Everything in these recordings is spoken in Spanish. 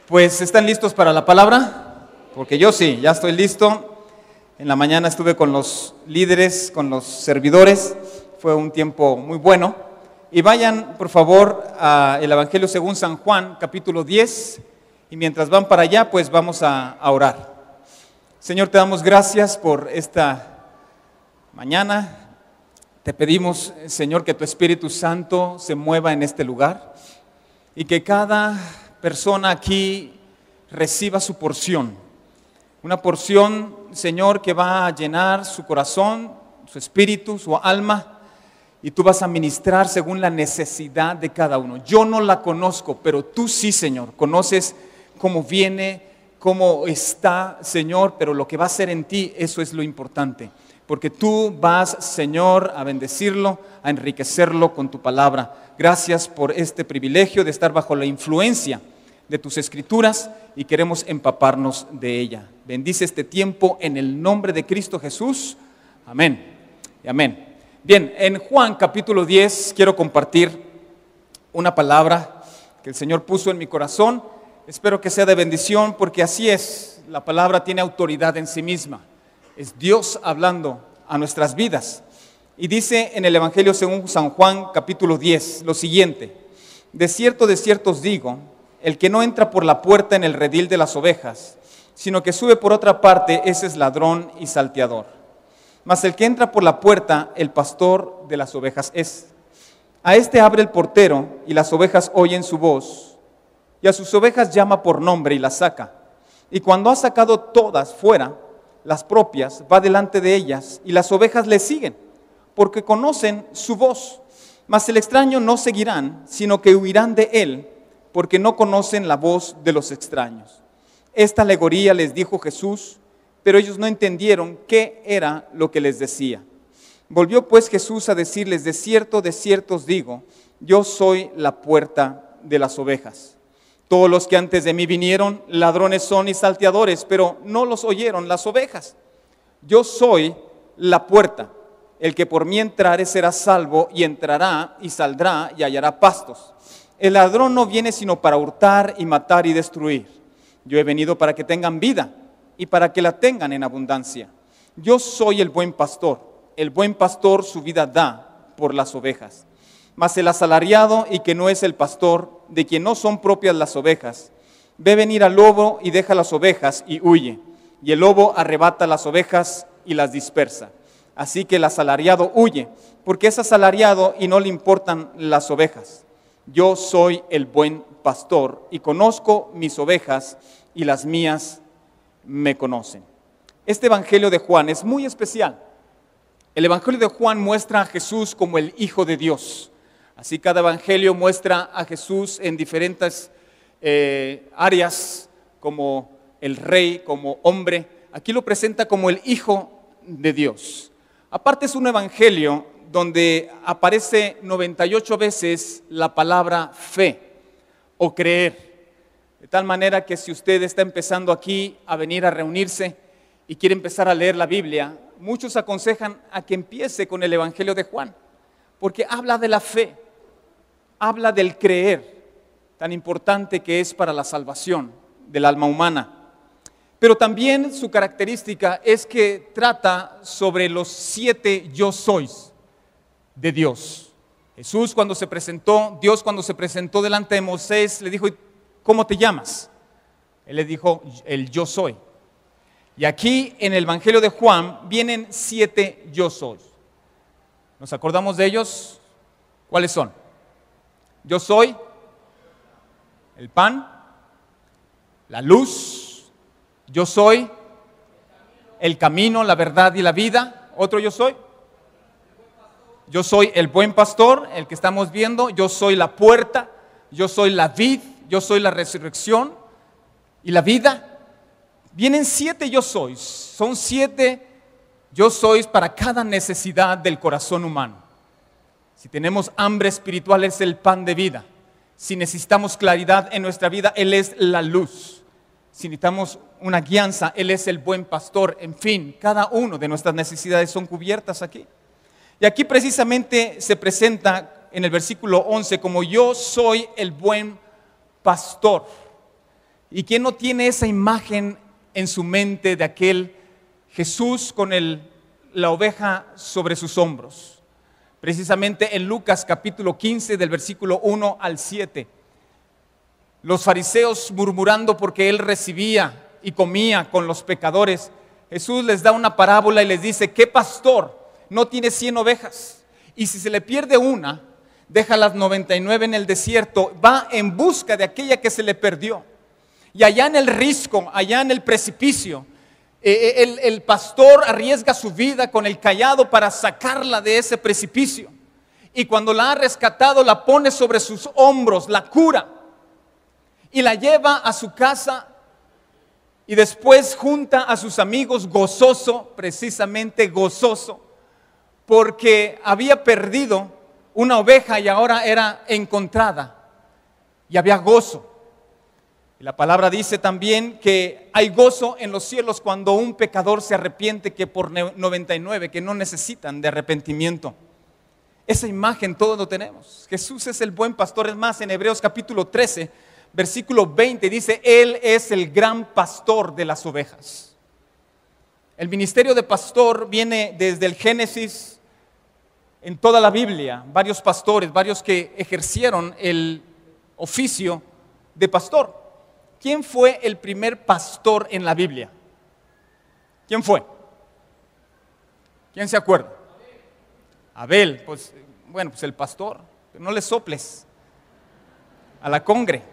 Pues, ¿están listos para la palabra? Porque yo sí, ya estoy listo. En la mañana estuve con los líderes, con los servidores. Fue un tiempo muy bueno. Y vayan, por favor, al Evangelio según San Juan, capítulo 10. Y mientras van para allá, pues vamos a orar. Señor, te damos gracias por esta mañana. Te pedimos, Señor, que tu Espíritu Santo se mueva en este lugar y que cada persona aquí reciba su porción. Una porción, Señor, que va a llenar su corazón, su espíritu, su alma, y tú vas a ministrar según la necesidad de cada uno. Yo no la conozco, pero tú sí, Señor, conoces cómo viene, cómo está, Señor, pero lo que va a hacer en ti, eso es lo importante. Porque tú vas, Señor, a bendecirlo, a enriquecerlo con tu palabra. Gracias por este privilegio de estar bajo la influencia de tus escrituras y queremos empaparnos de ella. Bendice este tiempo en el nombre de Cristo Jesús. Amén y amén. Bien, en Juan capítulo 10 quiero compartir una palabra que el Señor puso en mi corazón. Espero que sea de bendición porque así es, la palabra tiene autoridad en sí misma. Es Dios hablando a nuestras vidas. Y dice en el Evangelio según San Juan capítulo 10 lo siguiente: de cierto os digo, el que no entra por la puerta en el redil de las ovejas, sino que sube por otra parte, ese es ladrón y salteador. Mas el que entra por la puerta, el pastor de las ovejas es. A este abre el portero, y las ovejas oyen su voz, y a sus ovejas llama por nombre y las saca. Y cuando ha sacado todas fuera, las propias, va delante de ellas, y las ovejas le siguen, porque conocen su voz. Mas el extraño no seguirán, sino que huirán de él, porque no conocen la voz de los extraños. Esta alegoría les dijo Jesús, pero ellos no entendieron qué era lo que les decía. Volvió pues Jesús a decirles: de cierto os digo, yo soy la puerta de las ovejas. Todos los que antes de mí vinieron, ladrones son y salteadores, pero no los oyeron las ovejas. Yo soy la puerta. El que por mí entrare será salvo, y entrará y saldrá y hallará pastos. El ladrón no viene sino para hurtar y matar y destruir. Yo he venido para que tengan vida y para que la tengan en abundancia. Yo soy el buen pastor. El buen pastor su vida da por las ovejas. Mas el asalariado y que no es el pastor, de quien no son propias las ovejas, ve venir al lobo y deja las ovejas y huye. Y el lobo arrebata las ovejas y las dispersa. Así que el asalariado huye, porque es asalariado y no le importan las ovejas. Yo soy el buen pastor y conozco mis ovejas y las mías me conocen. Este Evangelio de Juan es muy especial. El Evangelio de Juan muestra a Jesús como el Hijo de Dios. Así cada Evangelio muestra a Jesús en diferentes áreas, como el Rey, como hombre. Aquí lo presenta como el Hijo de Dios. Aparte es un Evangelio donde aparece 98 veces la palabra fe o creer. De tal manera que si usted está empezando aquí a venir a reunirse y quiere empezar a leer la Biblia, muchos aconsejan a que empiece con el Evangelio de Juan, porque habla de la fe, habla del creer, tan importante que es para la salvación del alma humana. Pero también su característica es que trata sobre los 7 yo sois de Dios. Jesús cuando se presentó, Dios cuando se presentó delante de Moisés, le dijo: ¿cómo te llamas? Él le dijo: el yo soy. Y aquí en el Evangelio de Juan vienen 7 yo sois. ¿Nos acordamos de ellos? ¿Cuáles son? Yo soy el pan, la luz, yo soy el camino, la verdad y la vida. Otro yo soy. Yo soy el buen pastor, el que estamos viendo. Yo soy la puerta, yo soy la vid, yo soy la resurrección y la vida. Vienen 7 yo sois. Son 7 yo sois para cada necesidad del corazón humano. Si tenemos hambre espiritual, es el pan de vida. Si necesitamos claridad en nuestra vida, Él es la luz. Si necesitamos una guianza, Él es el buen pastor. En fin, cada una de nuestras necesidades son cubiertas aquí. Y aquí precisamente se presenta en el versículo 11 como yo soy el buen pastor. ¿Y quién no tiene esa imagen en su mente de aquel Jesús con la oveja sobre sus hombros? Precisamente en Lucas capítulo 15 del versículo 1 al 7. Los fariseos murmurando porque él recibía y comía con los pecadores, Jesús les da una parábola y les dice: ¿qué pastor no tiene 100 ovejas? Y si se le pierde una, deja las 99 en el desierto, va en busca de aquella que se le perdió. Y allá en el risco, allá en el precipicio, el pastor arriesga su vida con el cayado para sacarla de ese precipicio. Y cuando la ha rescatado, la pone sobre sus hombros, la cura y la lleva a su casa. Y después junta a sus amigos gozoso, precisamente gozoso, porque había perdido una oveja y ahora era encontrada. Y había gozo. Y la palabra dice también que hay gozo en los cielos cuando un pecador se arrepiente, que por 99 que no necesitan de arrepentimiento. Esa imagen todos lo tenemos. Jesús es el buen pastor. Es más, en Hebreos capítulo 13, versículo 20 dice: Él es el gran pastor de las ovejas. El ministerio de pastor viene desde el Génesis en toda la Biblia. Varios pastores, varios que ejercieron el oficio de pastor. ¿Quién fue el primer pastor en la Biblia? ¿Quién fue? ¿Quién se acuerda? Abel. Pues el pastor. No le soples a la congre.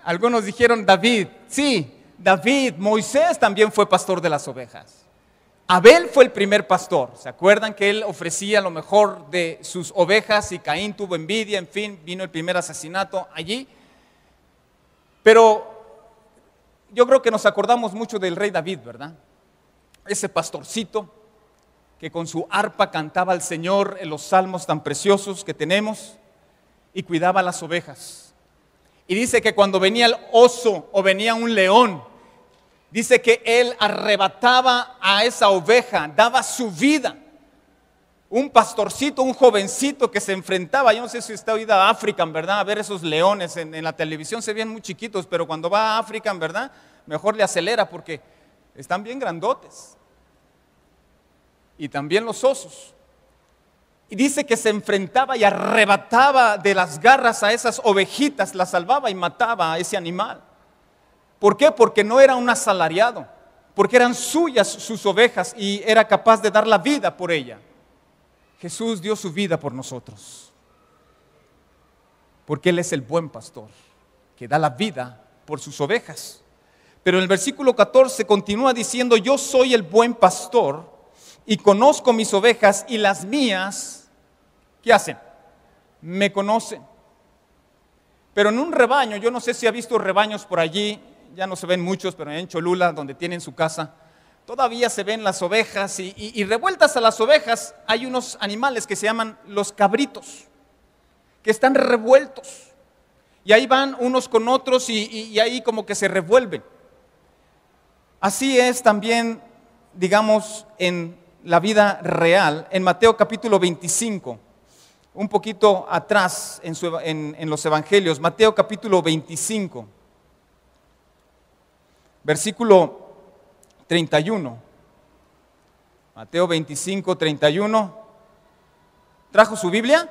Algunos dijeron David. Sí, David. Moisés también fue pastor de las ovejas. Abel fue el primer pastor. ¿Se acuerdan que él ofrecía lo mejor de sus ovejas y Caín tuvo envidia? En fin, vino el primer asesinato allí. Pero yo creo que nos acordamos mucho del rey David, ¿verdad? Ese pastorcito que con su arpa cantaba al Señor en los salmos tan preciosos que tenemos y cuidaba las ovejas. Y dice que cuando venía el oso o venía un león, dice que él arrebataba a esa oveja, daba su vida. Un pastorcito, un jovencito que se enfrentaba, yo no sé si usted ha ido a África, ¿verdad? A ver esos leones en la televisión, se ven muy chiquitos, pero cuando va a África, ¿verdad? Mejor le acelera porque están bien grandotes. Y también los osos. Y dice que se enfrentaba y arrebataba de las garras a esas ovejitas, las salvaba y mataba a ese animal. ¿Por qué? Porque no era un asalariado, porque eran suyas sus ovejas y era capaz de dar la vida por ella. Jesús dio su vida por nosotros, porque Él es el buen pastor, que da la vida por sus ovejas. Pero en el versículo 14 continúa diciendo: yo soy el buen pastor y conozco mis ovejas y las mías, ¿qué hacen? Me conocen. Pero en un rebaño, yo no sé si ha visto rebaños por allí, ya no se ven muchos, pero en Cholula, donde tienen su casa, todavía se ven las ovejas y revueltas a las ovejas hay unos animales que se llaman los cabritos, que están revueltos. Y ahí van unos con otros y ahí como que se revuelven. Así es también, digamos, en la vida real. En Mateo capítulo 25, un poquito atrás en los evangelios, Mateo capítulo 25, versículo 31. Mateo 25, 31. ¿Trajo su Biblia?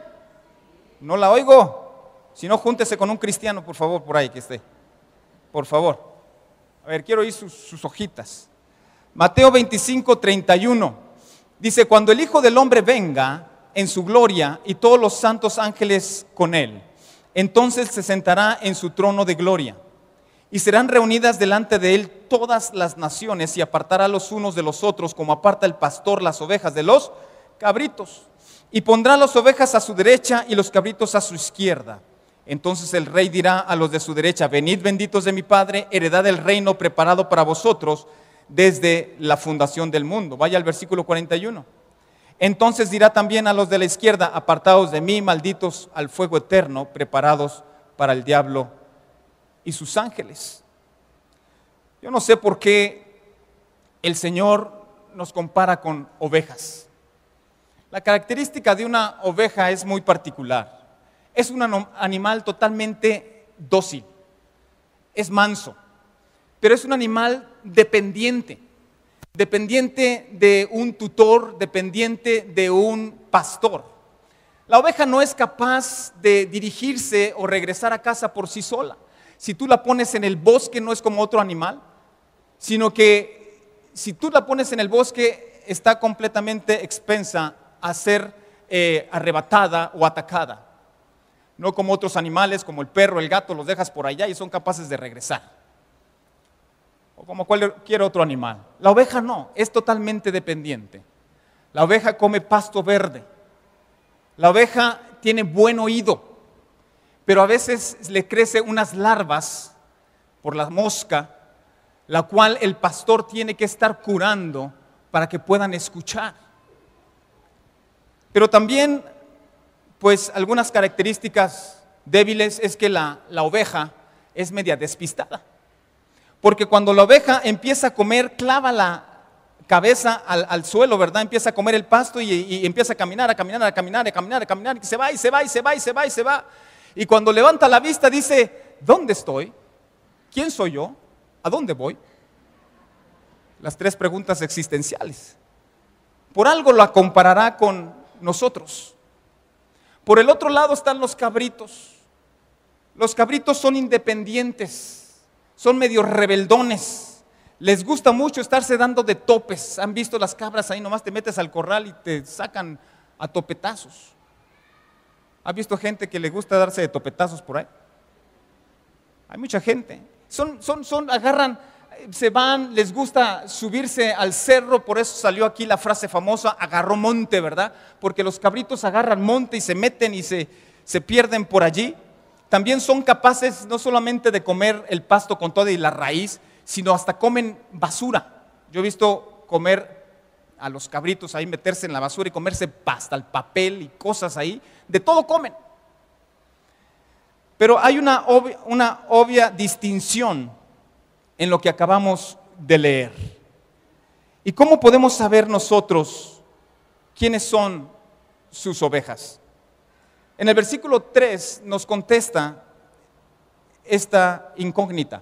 No la oigo. Si no, júntese con un cristiano, por favor, por ahí que esté. Por favor. A ver, quiero oír sus hojitas. Mateo 25, 31. Dice: cuando el Hijo del Hombre venga en su gloria y todos los santos ángeles con él, entonces se sentará en su trono de gloria. Y serán reunidas delante de él todas las naciones y apartará los unos de los otros como aparta el pastor las ovejas de los cabritos. Y pondrá las ovejas a su derecha y los cabritos a su izquierda. Entonces el rey dirá a los de su derecha: venid benditos de mi Padre, heredad del reino preparado para vosotros desde la fundación del mundo. Vaya al versículo 41. Entonces dirá también a los de la izquierda: apartados de mí, malditos, al fuego eterno, preparados para el diablo y sus ángeles. Yo no sé por qué el Señor nos compara con ovejas. La característica de una oveja es muy particular. Es un animal totalmente dócil. es manso, pero es un animal dependiente de un tutor, dependiente de un pastor. La oveja no es capaz de dirigirse o regresar a casa por sí sola. Si tú la pones en el bosque no es como otro animal, sino que si tú la pones en el bosque está completamente expensa a ser arrebatada o atacada. No como otros animales, como el perro, el gato, los dejas por allá y son capaces de regresar. O como cualquier otro animal. La oveja no, es totalmente dependiente. La oveja come pasto verde. La oveja tiene buen oído, pero a veces le crece unas larvas por la mosca, la cual el pastor tiene que estar curando para que puedan escuchar. Pero también, pues algunas características débiles es que la oveja es media despistada. Porque cuando la oveja empieza a comer, clava la cabeza al suelo, ¿verdad? Empieza a comer el pasto y empieza a caminar, y se va, y se va, y se va, y se va, y se va. Y cuando levanta la vista dice, ¿dónde estoy? ¿Quién soy yo? ¿A dónde voy? Las 3 preguntas existenciales. Por algo la comparará con nosotros. Por el otro lado están los cabritos. Los cabritos son independientes, son medio rebeldones. Les gusta mucho estarse dando de topes. ¿Han visto las cabras ahí? Nomás te metes al corral y te sacan a topetazos. ¿Has visto gente que le gusta darse de topetazos por ahí? Hay mucha gente. Agarran, se van, les gusta subirse al cerro, por eso salió aquí la frase famosa, agarró monte, ¿verdad? Porque los cabritos agarran monte y se meten y se pierden por allí. También son capaces no solamente de comer el pasto con toda y la raíz, sino hasta comen basura. Yo he visto comer a los cabritos ahí, meterse en la basura y comerse hasta el papel y cosas ahí, de todo comen. Pero hay una obvia distinción en lo que acabamos de leer. ¿Y cómo podemos saber nosotros quiénes son sus ovejas? En el versículo 3 nos contesta esta incógnita.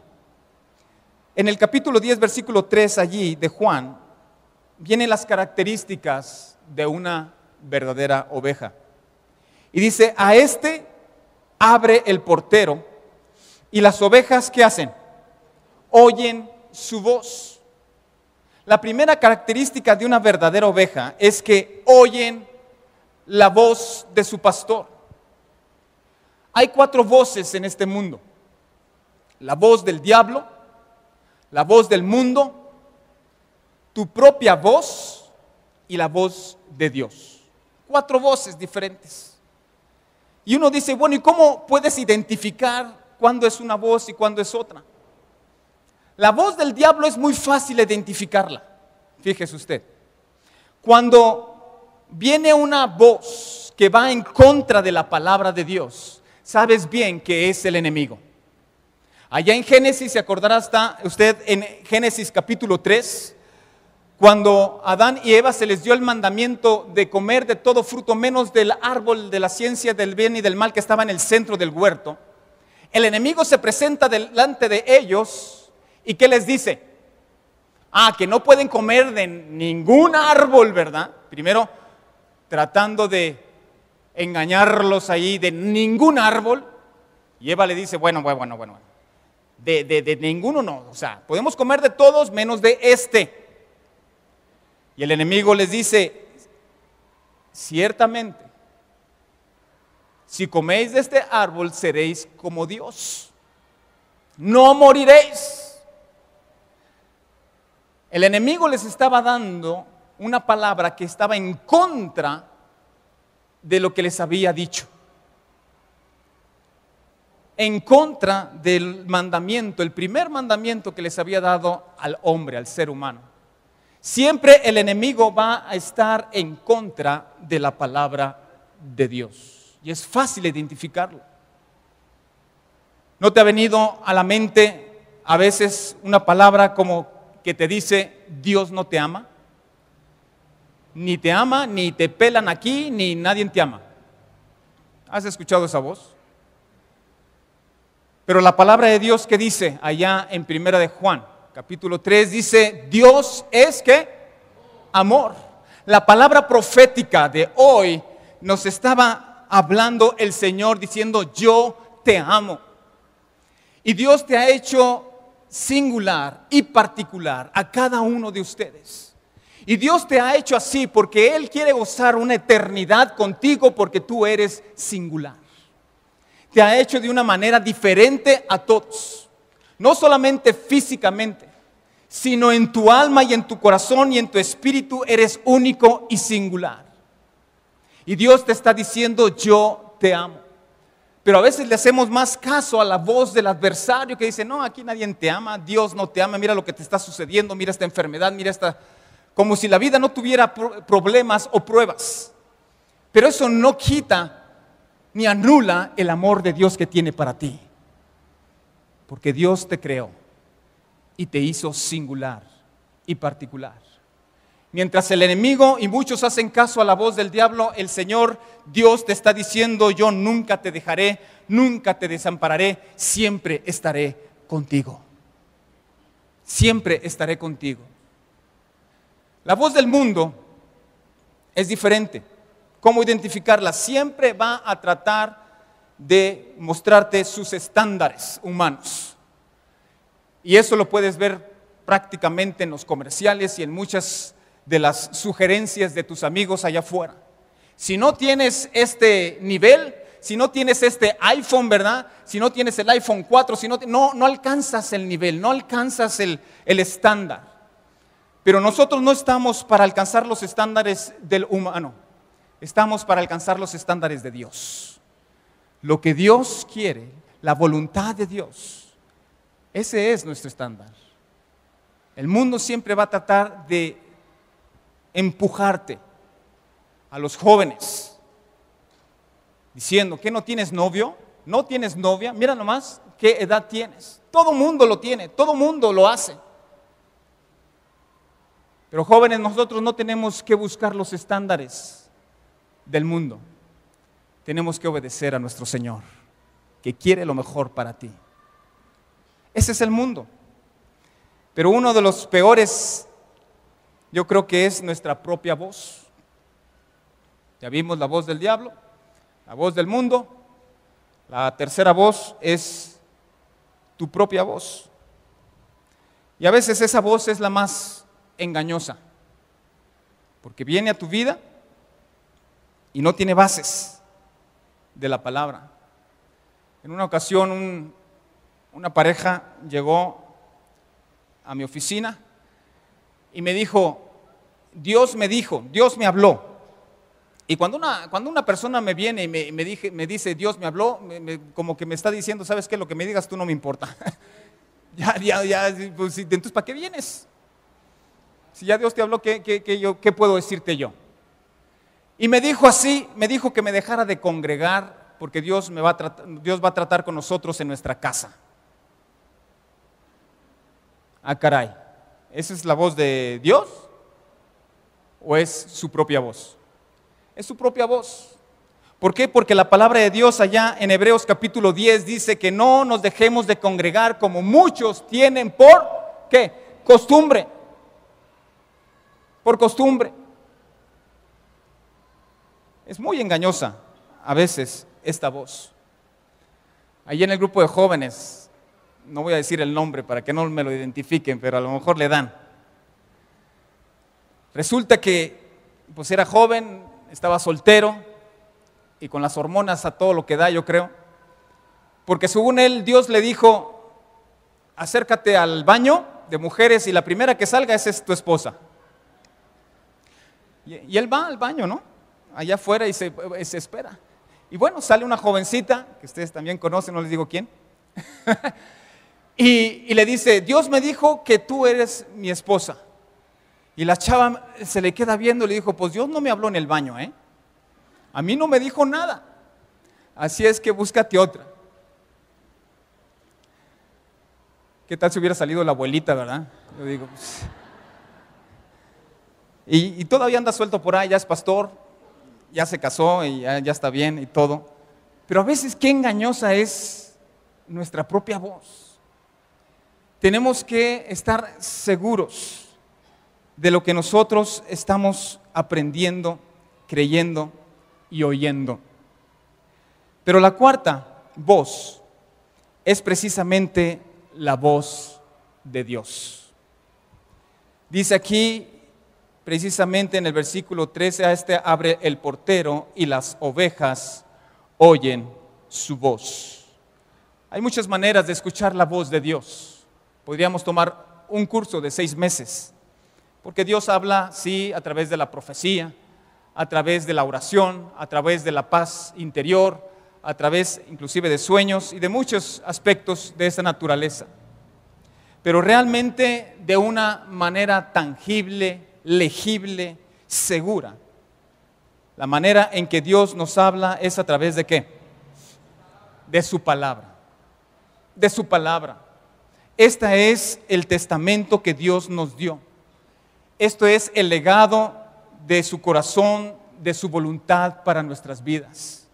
En el capítulo 10, versículo 3 allí de Juan, vienen las características de una verdadera oveja. Y dice, a este abre el portero y las ovejas, ¿qué hacen? Oyen su voz. La primera característica de una verdadera oveja es que oyen la voz de su pastor. Hay 4 voces en este mundo. La voz del diablo, la voz del mundo, tu propia voz y la voz de Dios. 4 voces diferentes. Y uno dice, bueno, ¿y cómo puedes identificar cuándo es una voz y cuándo es otra? La voz del diablo es muy fácil identificarla. Fíjese usted. Cuando viene una voz que va en contra de la palabra de Dios, sabes bien que es el enemigo. Allá en Génesis, se acordará hasta usted en Génesis capítulo 3, cuando a Adán y Eva se les dio el mandamiento de comer de todo fruto menos del árbol de la ciencia del bien y del mal que estaba en el centro del huerto. El enemigo se presenta delante de ellos y ¿qué les dice? Que no pueden comer de ningún árbol, ¿verdad? Primero tratando de engañarlos ahí, de ningún árbol. Y Eva le dice, bueno. De ninguno no, o sea, podemos comer de todos menos de este. Y el enemigo les dice, ciertamente, si coméis de este árbol seréis como Dios, no moriréis. El enemigo les estaba dando una palabra que estaba en contra de lo que les había dicho, en contra del mandamiento, el primer mandamiento que les había dado al hombre, al ser humano. Siempre el enemigo va a estar en contra de la palabra de Dios. Y es fácil identificarlo. ¿No te ha venido a la mente a veces una palabra como que te dice Dios no te ama? Ni te ama, ni te pelan aquí, ni nadie te ama. ¿Has escuchado esa voz? Pero la palabra de Dios que dice allá en Primera de Juan, capítulo 3, dice, Dios es ¿qué? Amor. La palabra profética de hoy nos estaba hablando el Señor diciendo, yo te amo. Y Dios te ha hecho singular y particular a cada uno de ustedes. Y Dios te ha hecho así porque Él quiere gozar una eternidad contigo porque tú eres singular. Te ha hecho de una manera diferente a todos. No solamente físicamente, sino en tu alma y en tu corazón y en tu espíritu eres único y singular. Y Dios te está diciendo, yo te amo. Pero a veces le hacemos más caso a la voz del adversario que dice, no, aquí nadie te ama, Dios no te ama, mira lo que te está sucediendo, mira esta enfermedad, mira esta... Como si la vida no tuviera problemas o pruebas. Pero eso no quita ni anula el amor de Dios que tiene para ti. Porque Dios te creó y te hizo singular y particular. Mientras el enemigo y muchos hacen caso a la voz del diablo, el Señor Dios te está diciendo, yo nunca te dejaré, nunca te desampararé, siempre estaré contigo. Siempre estaré contigo. La voz del mundo es diferente. ¿Cómo identificarla? Siempre va a tratar de mostrarte sus estándares humanos. Y eso lo puedes ver prácticamente en los comerciales y en muchas de las sugerencias de tus amigos allá afuera. Si no tienes este nivel, si no tienes este iPhone, ¿verdad? Si no tienes el iPhone 4, si no alcanzas el nivel, no alcanzas el estándar. Pero nosotros no estamos para alcanzar los estándares del humano, estamos para alcanzar los estándares de Dios. Lo que Dios quiere, la voluntad de Dios, ese es nuestro estándar. El mundo siempre va a tratar de empujarte a los jóvenes, diciendo que no tienes novio, no tienes novia, mira nomás qué edad tienes. Todo mundo lo tiene, todo mundo lo hace. Pero jóvenes, nosotros no tenemos que buscar los estándares del mundo. Tenemos que obedecer a nuestro Señor, que quiere lo mejor para ti. Ese es el mundo. Pero uno de los peores, yo creo que es nuestra propia voz. Ya vimos la voz del diablo, la voz del mundo. La tercera voz es tu propia voz. Y a veces esa voz es la más engañosa, porque viene a tu vida y no tiene bases de la palabra. En una ocasión una pareja llegó a mi oficina y me dijo, Dios me habló. Y cuando una persona me viene y me dice, Dios me habló, como que me está diciendo, ¿sabes qué? Lo que me digas tú no me importa. Pues, entonces, ¿para qué vienes? Si ya Dios te habló, ¿qué puedo decirte yo? Y me dijo así, me dijo que me dejara de congregar porque Dios va a tratar con nosotros en nuestra casa. Ah, caray, ¿esa es la voz de Dios o es su propia voz? Es su propia voz. ¿Por qué? Porque la palabra de Dios allá en Hebreos capítulo 10 dice que no nos dejemos de congregar como muchos tienen por, ¿qué? Costumbre. Por costumbre. Es muy engañosa a veces esta voz. Allí en el grupo de jóvenes, no voy a decir el nombre para que no me lo identifiquen, pero a lo mejor le dan. Resulta que pues era joven, estaba soltero y con las hormonas a todo lo que da, yo creo. Porque según él, Dios le dijo, acércate al baño de mujeres y la primera que salga esa es tu esposa. Y él va al baño, ¿no? Allá afuera y se espera. Y bueno, sale una jovencita, que ustedes también conocen, no les digo quién, y le dice, Dios me dijo que tú eres mi esposa. Y la chava se le queda viendo y le dijo, pues Dios no me habló en el baño, ¿eh? A mí no me dijo nada. Así es que búscate otra. ¿Qué tal si hubiera salido la abuelita, verdad? Yo digo, pues... Y todavía anda suelto por ahí, ya es pastor, ya se casó y ya está bien y todo. Pero a veces qué engañosa es nuestra propia voz. Tenemos que estar seguros de lo que nosotros estamos aprendiendo, creyendo y oyendo. Pero la cuarta voz es precisamente la voz de Dios. Dice aquí, precisamente en el versículo 13, a este abre el portero y las ovejas oyen su voz. Hay muchas maneras de escuchar la voz de Dios. Podríamos tomar un curso de 6 meses, porque Dios habla, sí, a través de la profecía, a través de la oración, a través de la paz interior, a través inclusive de sueños y de muchos aspectos de esa naturaleza. Pero realmente de una manera tangible, legible, segura. La manera en que Dios nos habla es a través de ¿qué? De su palabra. De su palabra. Este es el testamento que Dios nos dio. Esto es el legado de su corazón, de su voluntad para nuestras vidas.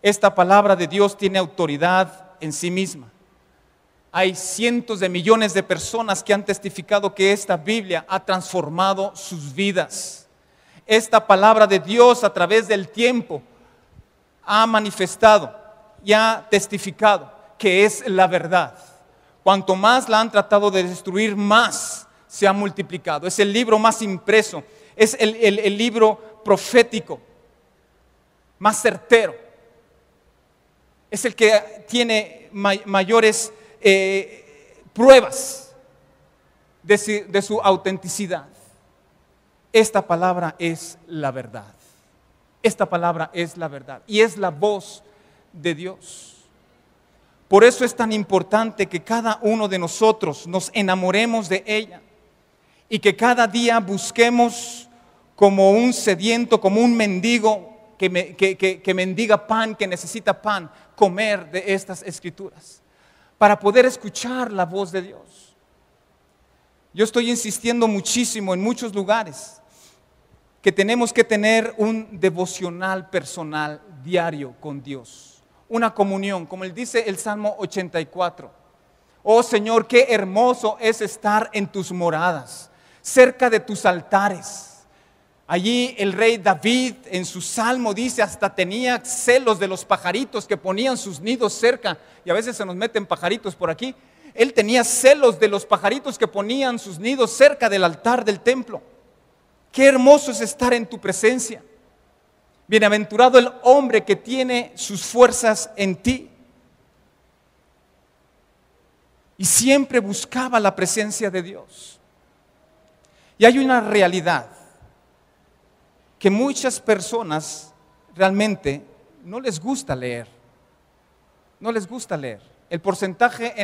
Esta palabra de Dios tiene autoridad en sí misma. Hay cientos de millones de personas que han testificado que esta Biblia ha transformado sus vidas. Esta palabra de Dios a través del tiempo ha manifestado y ha testificado que es la verdad. Cuanto más la han tratado de destruir, más se ha multiplicado. Es el libro más impreso, es el libro profético más certero. Es el que tiene mayores pruebas de su autenticidad. Esta palabra es la verdad. Esta palabra es la verdad y es la voz de Dios. Por eso es tan importante que cada uno de nosotros nos enamoremos de ella y que cada día busquemos como un sediento, como un mendigo que mendiga pan, que necesita pan, comer de estas escrituras para poder escuchar la voz de Dios. Yo estoy insistiendo muchísimo en muchos lugares que tenemos que tener un devocional personal diario con Dios. Una comunión, como dice el Salmo 84. Oh Señor, qué hermoso es estar en tus moradas, cerca de tus altares. Allí el rey David en su salmo dice, hasta tenía celos de los pajaritos que ponían sus nidos cerca, y a veces se nos meten pajaritos por aquí. Él tenía celos de los pajaritos que ponían sus nidos cerca del altar del templo. Qué hermoso es estar en tu presencia. Bienaventurado el hombre que tiene sus fuerzas en ti. Y siempre buscaba la presencia de Dios. Y hay una realidad que muchas personas realmente no les gusta leer. No les gusta leer. El porcentaje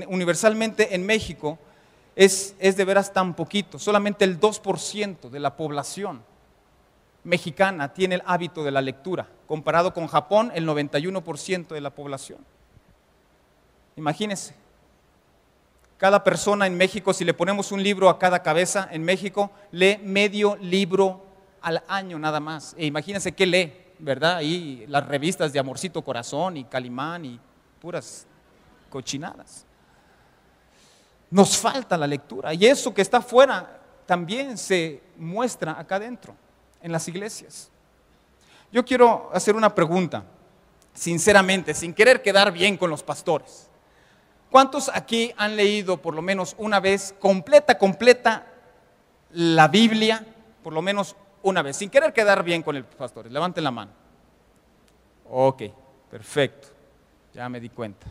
universalmente en México es de veras tan poquito. Solamente el 2% de la población mexicana tiene el hábito de la lectura. Comparado con Japón, el 91% de la población. Imagínense. Cada persona en México, si le ponemos un libro a cada cabeza en México, lee medio libro al año nada más. E imagínense qué lee, ¿verdad? Ahí las revistas de Amorcito Corazón y Calimán y puras cochinadas. Nos falta la lectura y eso que está afuera también se muestra acá adentro, en las iglesias. Yo quiero hacer una pregunta, sinceramente, sin querer quedar bien con los pastores. ¿Cuántos aquí han leído por lo menos una vez, completa, la Biblia? Por lo menos una vez, sin querer quedar bien con los pastores. Levanten la mano. Ok, perfecto, ya me di cuenta.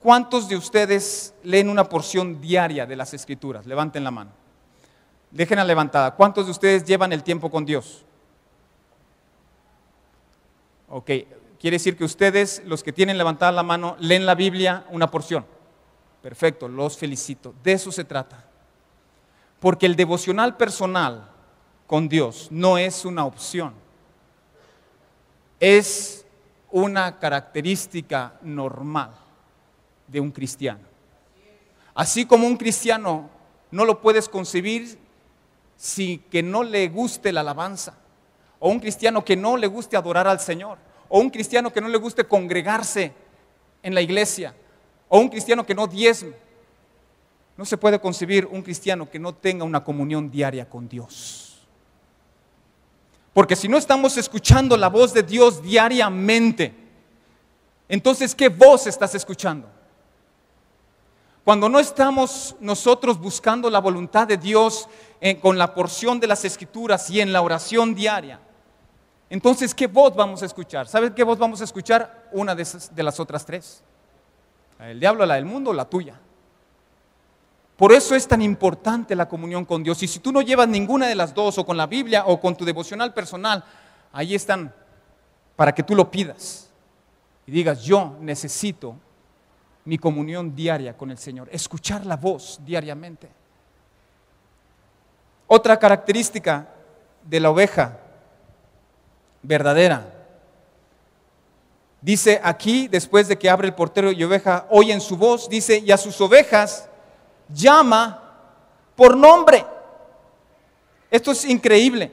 ¿Cuántos de ustedes leen una porción diaria de las Escrituras? Levanten la mano. Déjenla levantada. ¿Cuántos de ustedes llevan el tiempo con Dios? Ok, quiere decir que ustedes, los que tienen levantada la mano, leen la Biblia una porción. Perfecto, los felicito. De eso se trata. Porque el devocional personal con Dios no es una opción. Es una característica normal de un cristiano. Así como un cristiano no lo puedes concebir si que no le guste la alabanza, o un cristiano que no le guste adorar al Señor, o un cristiano que no le guste congregarse en la iglesia o un cristiano que no diezme. No se puede concebir un cristiano que no tenga una comunión diaria con Dios. Porque si no estamos escuchando la voz de Dios diariamente, entonces ¿qué voz estás escuchando? Cuando no estamos nosotros buscando la voluntad de Dios con la porción de las Escrituras y en la oración diaria, entonces ¿qué voz vamos a escuchar? ¿Sabes qué voz vamos a escuchar? Una de las otras tres. La del diablo, la del mundo, la tuya. Por eso es tan importante la comunión con Dios. Y si tú no llevas ninguna de las dos, o con la Biblia o con tu devocional personal, ahí están para que tú lo pidas y digas: yo necesito mi comunión diaria con el Señor, escuchar la voz diariamente. Otra característica de la oveja verdadera, dice aquí, después de que abre el portero y oveja oyen su voz, dice: y a sus ovejas llama por nombre. Esto es increíble,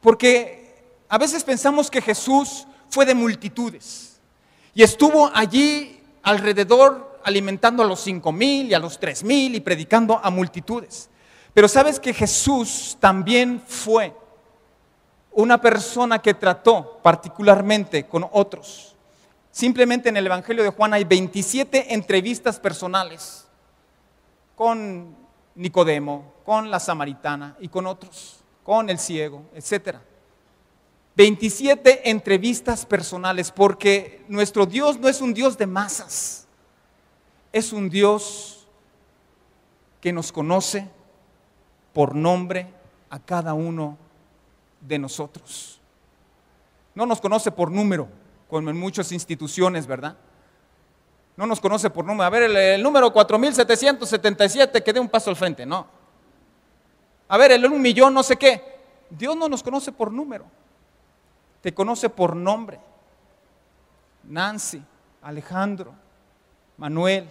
porque a veces pensamos que Jesús fue de multitudes y estuvo allí alrededor alimentando a los 5,000 y a los 3,000 y predicando a multitudes. Pero sabes que Jesús también fue una persona que trató particularmente con otros. Simplemente en el Evangelio de Juan hay 27 entrevistas personales con Nicodemo, con la samaritana y con otros, con el ciego, etcétera. 27 entrevistas personales, porque nuestro Dios no es un Dios de masas, es un Dios que nos conoce por nombre a cada uno de nosotros. No nos conoce por número, como en muchas instituciones, ¿verdad? No nos conoce por número. A ver, el número 4777, que dé un paso al frente, no. A ver, el 1,000,000, no sé qué. Dios no nos conoce por número, te conoce por nombre. Nancy, Alejandro, Manuel,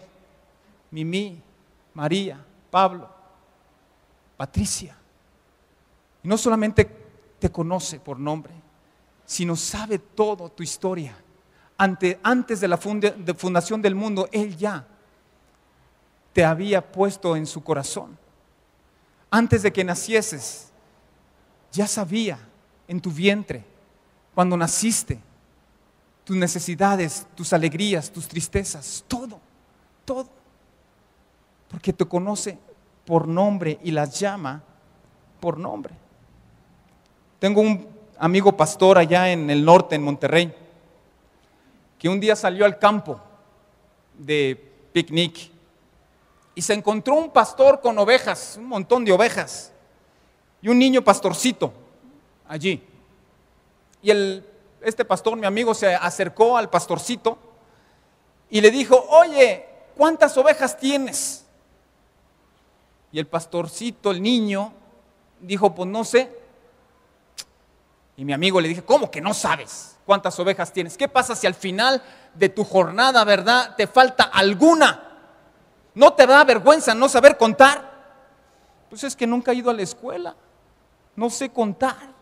Mimi, María, Pablo, Patricia. Y no solamente te conoce por nombre, sino sabe todo tu historia. Antes de la fundación del mundo, Él ya te había puesto en su corazón. Antes de que nacieses, ya sabía en tu vientre, cuando naciste, tus necesidades, tus alegrías, tus tristezas, todo, todo. Porque te conoce por nombre y las llama por nombre. Tengo un amigo pastor allá en el norte, en Monterrey, que un día salió al campo de picnic y se encontró un pastor con ovejas, un montón de ovejas, y un niño pastorcito allí. Y este pastor, mi amigo, se acercó al pastorcito y le dijo: oye, ¿cuántas ovejas tienes? Y el pastorcito, el niño, dijo: pues no sé. Y mi amigo le dije: ¿cómo que no sabes cuántas ovejas tienes? ¿Qué pasa si al final de tu jornada, verdad, te falta alguna? ¿No te da vergüenza no saber contar? Pues es que nunca he ido a la escuela, no sé contar.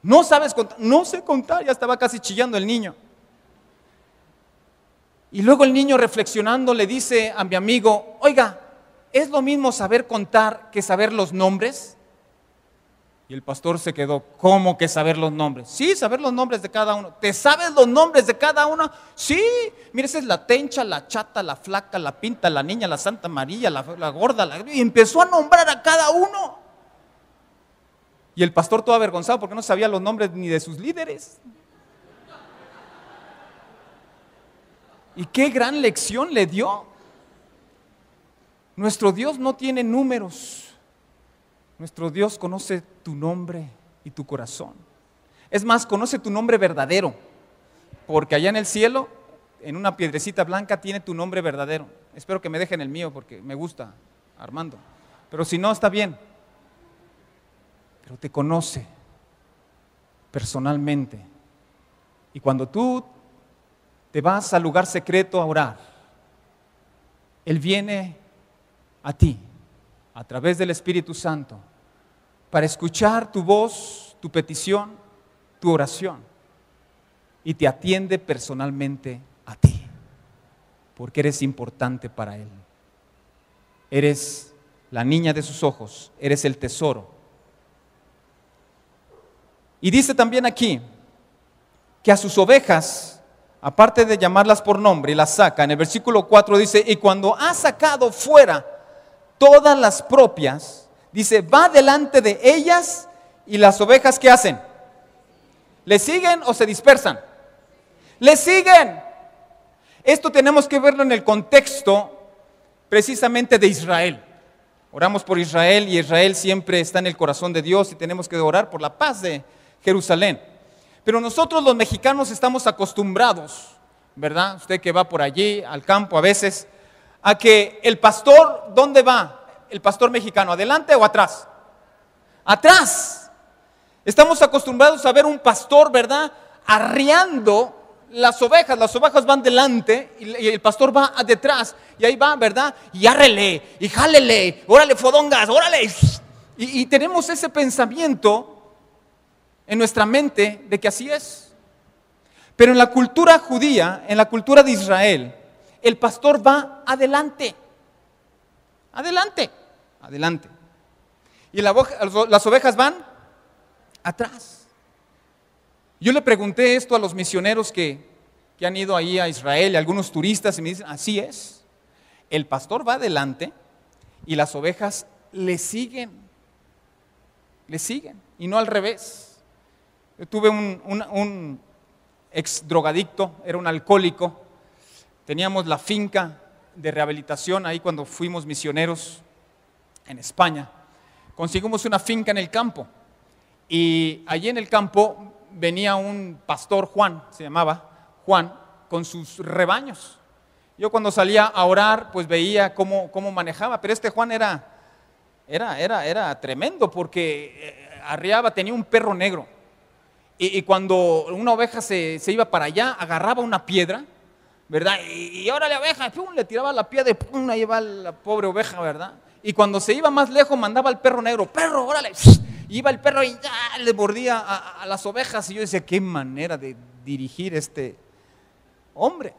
¿No sabes contar? No sé contar. Ya estaba casi chillando el niño. Y luego el niño, reflexionando, le dice a mi amigo: oiga, ¿es lo mismo saber contar que saber los nombres? Y el pastor se quedó: ¿cómo que saber los nombres? Sí, saber los nombres de cada uno. ¿Te sabes los nombres de cada uno? Sí, mira, esa es la tencha, la chata, la flaca, la pinta, la niña, la Santa María, la gorda, y empezó a nombrar a cada uno. Y el pastor, todo avergonzado porque no sabía los nombres ni de sus líderes. Y qué gran lección le dio. Nuestro Dios no tiene números. Nuestro Dios conoce tu nombre y tu corazón. Es más, conoce tu nombre verdadero, porque allá en el cielo, en una piedrecita blanca, tiene tu nombre verdadero. Espero que me dejen el mío porque me gusta, Armando. Pero si no, está bien. Pero te conoce personalmente. Y cuando tú te vas al lugar secreto a orar, Él viene a ti a través del Espíritu Santo para escuchar tu voz, tu petición, tu oración, y te atiende personalmente a ti. porque eres importante para Él. Eres la niña de sus ojos, eres el tesoro. Y dice también aquí que a sus ovejas, aparte de llamarlas por nombre, y las saca. En el versículo 4 dice, y cuando ha sacado fuera todas las propias, dice, va delante de ellas, y las ovejas, ¿qué hacen? ¿Le siguen o se dispersan? ¡Le siguen! Esto tenemos que verlo en el contexto precisamente de Israel. Oramos por Israel y Israel siempre está en el corazón de Dios y tenemos que orar por la paz de Jerusalén. Pero nosotros los mexicanos estamos acostumbrados, ¿verdad? Usted que va por allí al campo a veces, a que el pastor, ¿dónde va? El pastor mexicano, ¿adelante o atrás? ¡Atrás! Estamos acostumbrados a ver un pastor, ¿verdad?, arriando las ovejas van delante y el pastor va detrás, y ahí va, ¿verdad? Y árrele, y jálele, órale fodongas, órale. Y tenemos ese pensamiento en nuestra mente de que así es. Pero en la cultura judía, en la cultura de Israel, el pastor va adelante. Adelante, adelante. Y las ovejas van atrás. Yo le pregunté esto a los misioneros que han ido ahí a Israel y a algunos turistas y me dicen, así es. El pastor va adelante y las ovejas le siguen y no al revés. Yo tuve un ex drogadicto, era un alcohólico. Teníamos la finca de rehabilitación ahí cuando fuimos misioneros en España. Conseguimos una finca en el campo y allí en el campo venía un pastor, Juan, se llamaba Juan, con sus rebaños. Yo cuando salía a orar, pues veía cómo manejaba, pero este Juan era tremendo porque arriaba, tenía un perro negro. Y cuando una oveja se iba para allá, agarraba una piedra, ¿verdad? Y órale oveja, ¡pum!, le tiraba la piedra y ¡pum!, ahí va la pobre oveja, ¿verdad? Y cuando se iba más lejos, mandaba al perro negro, perro, órale, y iba el perro y ya le mordía a las ovejas. Y yo decía, qué manera de dirigir este hombre.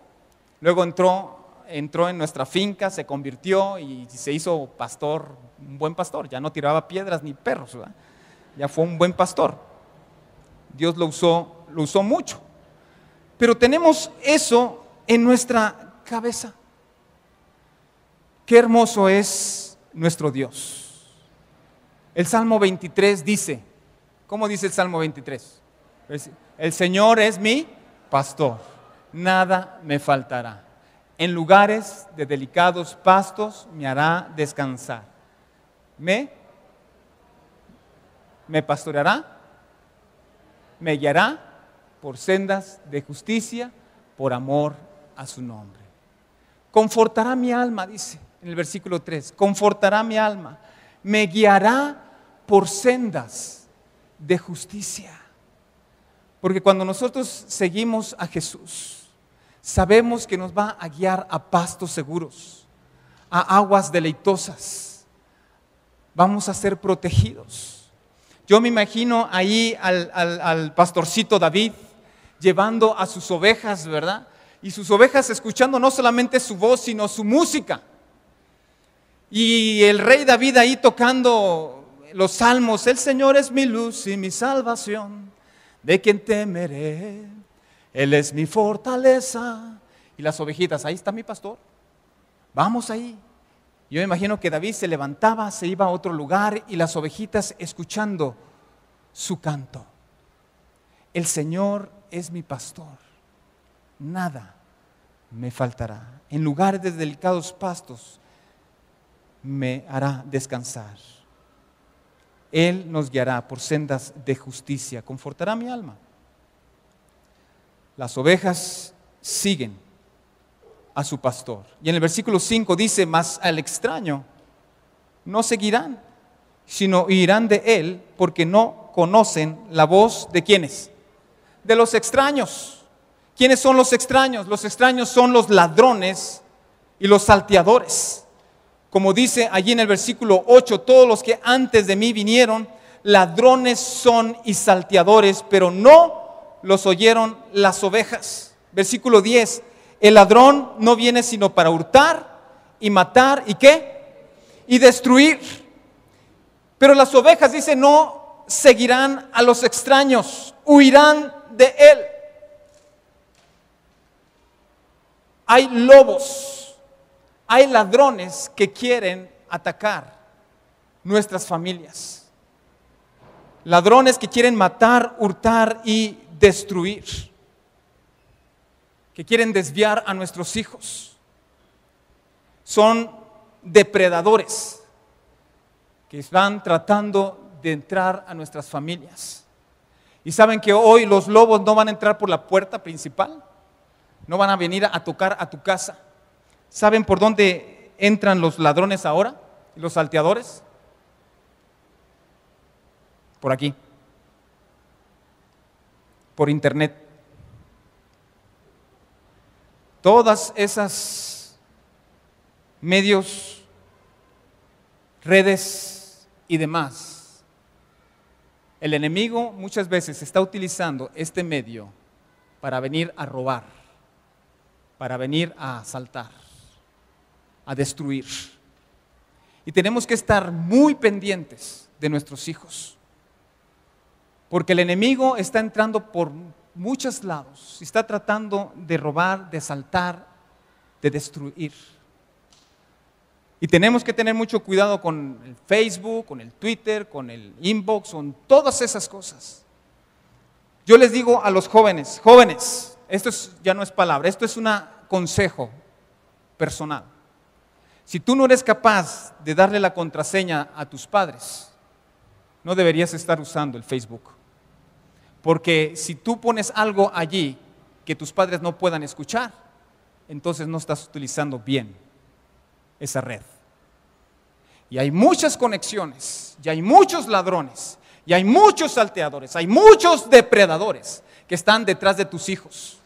Luego entró en nuestra finca, se convirtió y se hizo pastor, un buen pastor. Ya no tiraba piedras ni perros, ¿verdad? Ya fue un buen pastor. Dios lo usó mucho. Pero tenemos eso en nuestra cabeza. Qué hermoso es nuestro Dios. El Salmo 23 dice, ¿cómo dice el Salmo 23? El Señor es mi pastor, nada me faltará. En lugares de delicados pastos me hará descansar. Me pastoreará, me guiará por sendas de justicia, por amor a su nombre. Confortará mi alma, dice en el versículo 3, confortará mi alma, me guiará por sendas de justicia. Porque cuando nosotros seguimos a Jesús, sabemos que nos va a guiar a pastos seguros, a aguas deleitosas. Vamos a ser protegidos. Yo me imagino ahí al pastorcito David llevando a sus ovejas, ¿verdad? Y sus ovejas escuchando no solamente su voz, sino su música. Y el rey David ahí tocando los salmos, el Señor es mi luz y mi salvación, ¿de quién temeré? Él es mi fortaleza. Y las ovejitas, ahí está mi pastor, vamos ahí. Yo me imagino que David se levantaba, se iba a otro lugar y las ovejitas escuchando su canto. El Señor es mi pastor, nada me faltará. En lugares de delicados pastos me hará descansar. Él nos guiará por sendas de justicia, confortará mi alma. Las ovejas siguen a su pastor. Y en el versículo 5 dice, mas al extraño no seguirán, sino irán de él, porque no conocen la voz de ¿quiénes? De los extraños. ¿Quiénes son los extraños? Los extraños son los ladrones y los salteadores. Como dice allí en el versículo 8, todos los que antes de mí vinieron, ladrones son y salteadores, pero no los oyeron las ovejas. Versículo 10, el ladrón no viene sino para hurtar y matar y ¿qué? Y destruir. Pero las ovejas, dice, no seguirán a los extraños, huirán de él. Hay lobos, hay ladrones que quieren atacar nuestras familias. Ladrones que quieren matar, hurtar y destruir. Que quieren desviar a nuestros hijos. Son depredadores que están tratando de entrar a nuestras familias. Y saben que hoy los lobos no van a entrar por la puerta principal, no van a venir a tocar a tu casa. ¿Saben por dónde entran los ladrones ahora? Los salteadores. Por aquí. Por internet. Todas esas medios, redes y demás. El enemigo muchas veces está utilizando este medio para venir a robar, para venir a asaltar, a destruir. Y tenemos que estar muy pendientes de nuestros hijos, porque el enemigo está entrando por muchos lados, está tratando de robar, de asaltar, de destruir. Y tenemos que tener mucho cuidado con el Facebook, con el Twitter, con el inbox, con todas esas cosas. Yo les digo a los jóvenes, esto ya no es palabra, esto es un consejo personal. Si tú no eres capaz de darle la contraseña a tus padres, no deberías estar usando el Facebook. Porque si tú pones algo allí que tus padres no puedan escuchar, entonces no estás utilizando bien esa red. Y hay muchas conexiones, y hay muchos ladrones, y hay muchos salteadores, hay muchos depredadores que están detrás de tus hijos.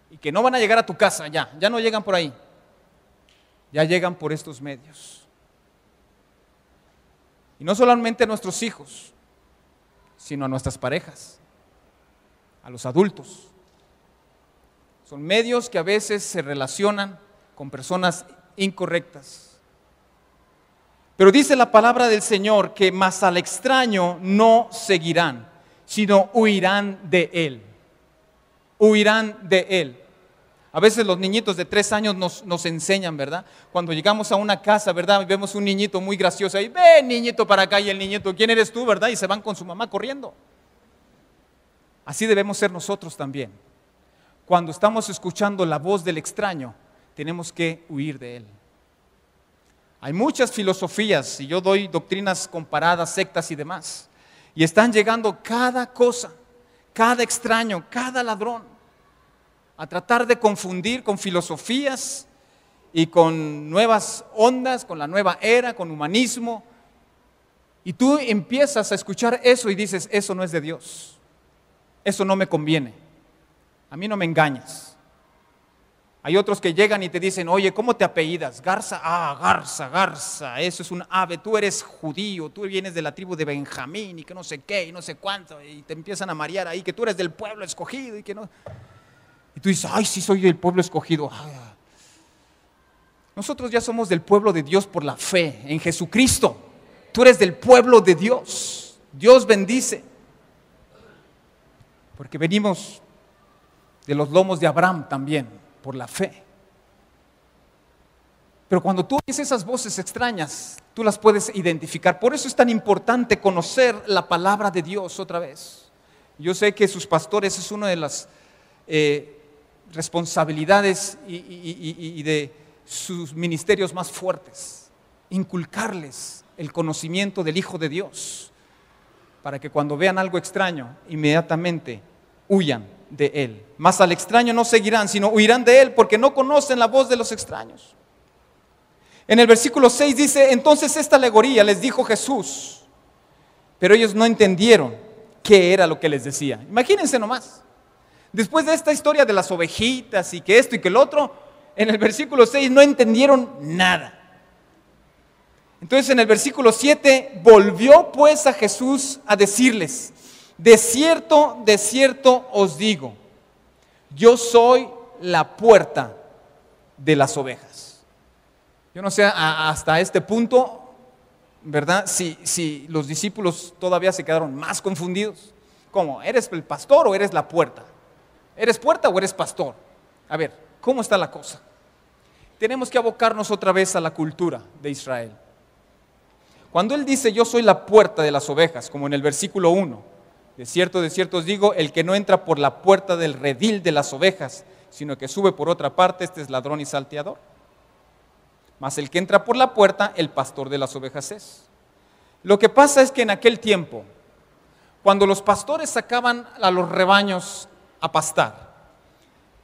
Y que no van a llegar a tu casa ya no llegan por ahí, ya llegan por estos medios. Y no solamente a nuestros hijos, sino a nuestras parejas, a los adultos. Son medios que a veces se relacionan con personas incorrectas. Pero dice la palabra del Señor que más al extraño no seguirán, sino huirán de él. Huirán de él. A veces los niñitos de 3 años nos enseñan, ¿verdad? Cuando llegamos a una casa, ¿verdad? Y vemos un niñito muy gracioso ahí, ven niñito para acá, y el niñito, ¿quién eres tú, verdad? Y se van con su mamá corriendo. Así debemos ser nosotros también. Cuando estamos escuchando la voz del extraño, tenemos que huir de él. Hay muchas filosofías, y yo doy doctrinas comparadas, sectas y demás, y están llegando cada cosa, cada extraño, cada ladrón, a tratar de confundir con filosofías y con nuevas ondas, con la nueva era, con humanismo. Y tú empiezas a escuchar eso y dices, eso no es de Dios, eso no me conviene, a mí no me engañas. Hay otros que llegan y te dicen, oye, ¿cómo te apellidas? Garza, Garza, eso es un ave, tú eres judío, tú vienes de la tribu de Benjamín y que no sé qué y no sé cuánto, y te empiezan a marear ahí, que tú eres del pueblo escogido y que no... Y tú dices, ay, sí soy del pueblo escogido. Nosotros ya somos del pueblo de Dios por la fe en Jesucristo. Tú eres del pueblo de Dios. Dios bendice. Porque venimos de los lomos de Abraham también, por la fe. Pero cuando tú oyes esas voces extrañas, tú las puedes identificar. Por eso es tan importante conocer la palabra de Dios otra vez. Yo sé que sus pastores es una de las responsabilidades y de sus ministerios más fuertes, inculcarles el conocimiento del Hijo de Dios, para que cuando vean algo extraño, inmediatamente huyan de él. Mas al extraño no seguirán, sino huirán de él, porque no conocen la voz de los extraños. En el versículo 6 dice, entonces esta alegoría les dijo Jesús, pero ellos no entendieron qué era lo que les decía. Imagínense nomás. Después de esta historia de las ovejitas y que esto y que el otro, en el versículo 6 no entendieron nada. Entonces en el versículo 7 volvió pues a Jesús a decirles, de cierto os digo, Yo soy la puerta de las ovejas. Yo no sé hasta este punto, ¿verdad? Si los discípulos todavía se quedaron más confundidos. ¿Cómo? ¿Eres el pastor o eres la puerta? ¿Eres puerta o eres pastor? A ver, ¿cómo está la cosa? Tenemos que abocarnos otra vez a la cultura de Israel. Cuando él dice, yo soy la puerta de las ovejas, como en el versículo 1, de cierto os digo, el que no entra por la puerta del redil de las ovejas, sino que sube por otra parte, este es ladrón y salteador. Mas el que entra por la puerta, el pastor de las ovejas es. Lo que pasa es que en aquel tiempo, cuando los pastores sacaban a los rebaños a pastar,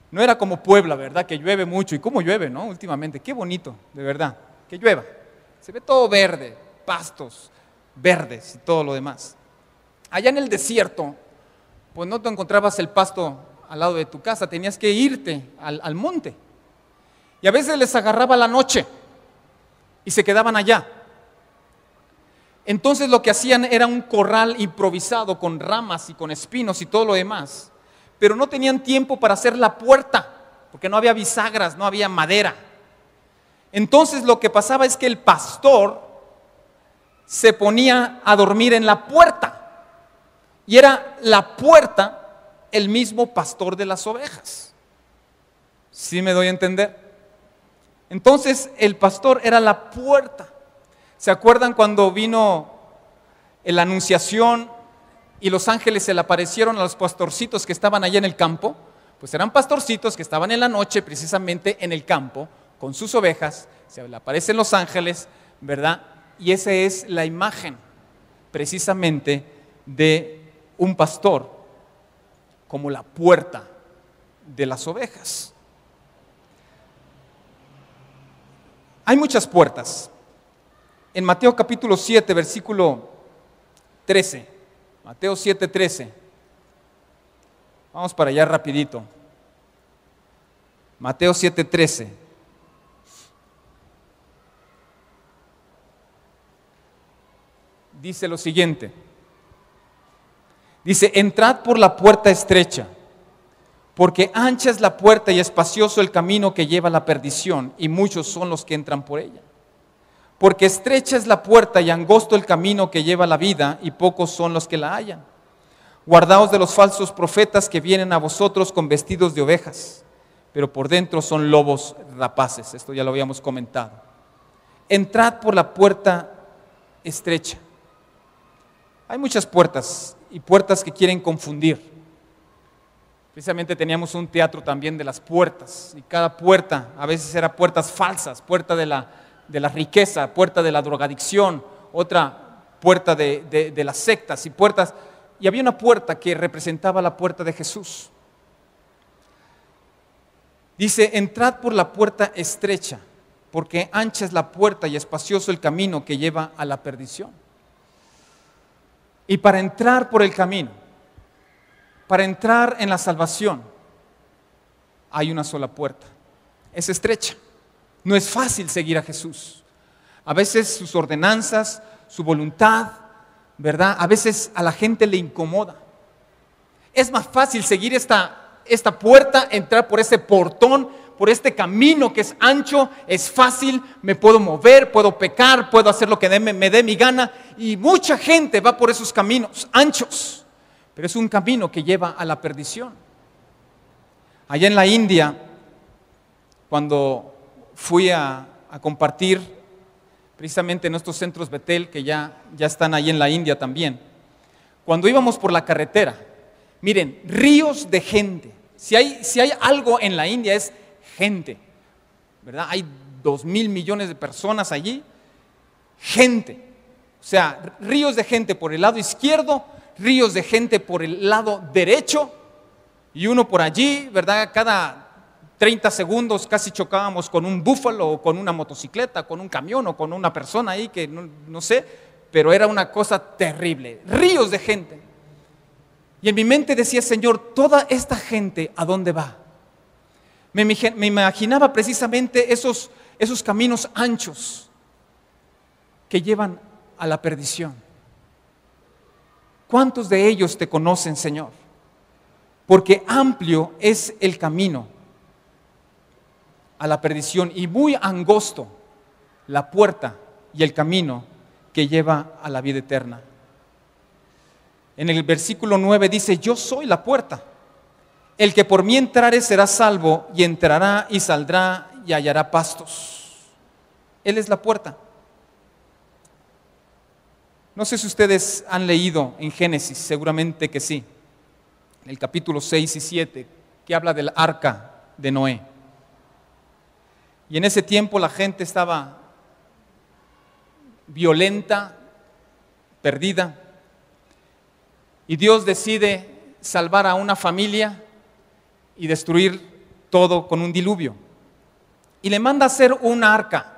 no era como Puebla, ¿verdad? Que llueve mucho. ¿Y cómo llueve, no? Últimamente, qué bonito, de verdad, que llueva. Se ve todo verde, pastos verdes y todo lo demás. Allá en el desierto, pues no te encontrabas el pasto al lado de tu casa, tenías que irte al monte. Y a veces les agarraba la noche y se quedaban allá. Entonces lo que hacían era un corral improvisado con ramas y con espinos y todo lo demás. Pero no tenían tiempo para hacer la puerta, porque no había bisagras, no había madera. Entonces lo que pasaba es que el pastor se ponía a dormir en la puerta. Y era la puerta el mismo pastor de las ovejas. ¿Sí me doy a entender? Entonces el pastor era la puerta. ¿Se acuerdan cuando vino la anunciación y los ángeles se le aparecieron a los pastorcitos que estaban allá en el campo? Pues eran pastorcitos que estaban en la noche precisamente en el campo con sus ovejas, se le aparecen los ángeles, ¿verdad? Y esa es la imagen precisamente de un pastor como la puerta de las ovejas. Hay muchas puertas. En Mateo capítulo 7, versículo 13, Mateo 7, 13. Vamos para allá rapidito. Mateo 7, 13. Dice lo siguiente. Dice, entrad por la puerta estrecha, porque ancha es la puerta y espacioso el camino que lleva a la perdición, y muchos son los que entran por ella. Porque estrecha es la puerta y angosto el camino que lleva a la vida, y pocos son los que la hallan. Guardaos de los falsos profetas que vienen a vosotros con vestidos de ovejas, pero por dentro son lobos rapaces. Esto ya lo habíamos comentado. Entrad por la puerta estrecha. Hay muchas puertas y puertas que quieren confundir. Precisamente teníamos un teatro también de las puertas, y cada puerta a veces era puertas falsas, puerta de la riqueza, puerta de la drogadicción, otra puerta de las sectas y puertas, y había una puerta que representaba la puerta de Jesús. Dice, entrad por la puerta estrecha, porque ancha es la puerta y espacioso el camino que lleva a la perdición. Y para entrar por el camino, para entrar en la salvación, hay una sola puerta. Es estrecha. No es fácil seguir a Jesús. A veces sus ordenanzas, su voluntad, ¿verdad? A veces a la gente le incomoda. Es más fácil seguir esta puerta, entrar por ese portón, por este camino que es ancho, es fácil, me puedo mover, puedo pecar, puedo hacer lo que me dé mi gana, y mucha gente va por esos caminos anchos, pero es un camino que lleva a la perdición. Allá en la India, cuando fui a compartir precisamente en estos centros Betel, que ya están ahí en la India también, cuando íbamos por la carretera, miren, ríos de gente. Si hay algo en la India es gente, ¿verdad? Hay 2,000 millones de personas allí, gente, o sea, ríos de gente por el lado izquierdo, ríos de gente por el lado derecho, y uno por allí, ¿verdad? Cada 30 segundos casi chocábamos con un búfalo o con una motocicleta, con un camión o con una persona ahí que no sé, pero era una cosa terrible, ríos de gente. Y en mi mente decía, Señor, toda esta gente, ¿a dónde va? Me imaginaba precisamente esos caminos anchos que llevan a la perdición. ¿Cuántos de ellos te conocen, Señor? porque amplio es el camino a la perdición y muy angosto la puerta y el camino que lleva a la vida eterna. En el versículo 9 dice: yo soy la puerta. El que por mí entrare será salvo, y entrará y saldrá y hallará pastos. Él es la puerta. No sé si ustedes han leído en Génesis, seguramente que sí, en el capítulo 6 y 7, que habla del arca de Noé. Y en ese tiempo la gente estaba violenta, perdida, y Dios decide salvar a una familia y destruir todo con un diluvio. Y le manda a hacer un arca.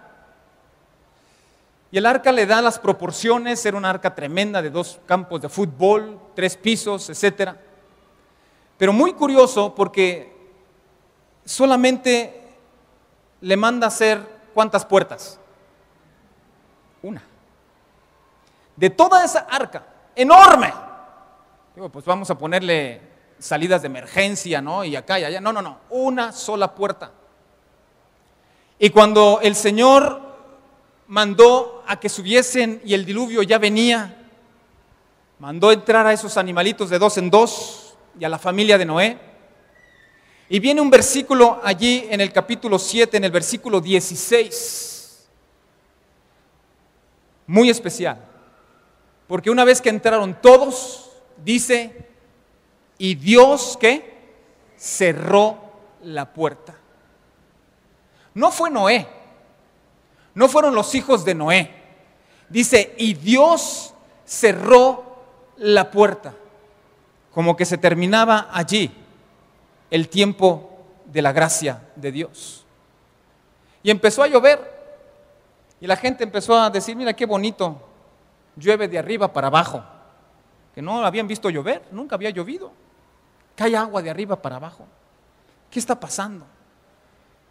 Y el arca le da las proporciones, era una arca tremenda de 2 campos de fútbol, 3 pisos, etc. Pero muy curioso porque solamente le manda a hacer ¿cuántas puertas? Una. De toda esa arca, enorme. Digo, pues vamos a ponerle salidas de emergencia, ¿no? Y acá y allá. No, una sola puerta. Y cuando el Señor mandó a que subiesen y el diluvio ya venía, mandó entrar a esos animalitos de 2 en 2 y a la familia de Noé. Y viene un versículo allí en el capítulo 7, en el versículo 16, muy especial, porque una vez que entraron todos, dice, y Dios, ¿qué? Cerró la puerta. No fue Noé, no fueron los hijos de Noé. Dice, y Dios cerró la puerta. Como que se terminaba allí el tiempo de la gracia de Dios. Y empezó a llover. Y la gente empezó a decir, mira qué bonito, llueve de arriba para abajo. Que no habían visto llover, nunca había llovido. Cae agua de arriba para abajo. ¿Qué está pasando?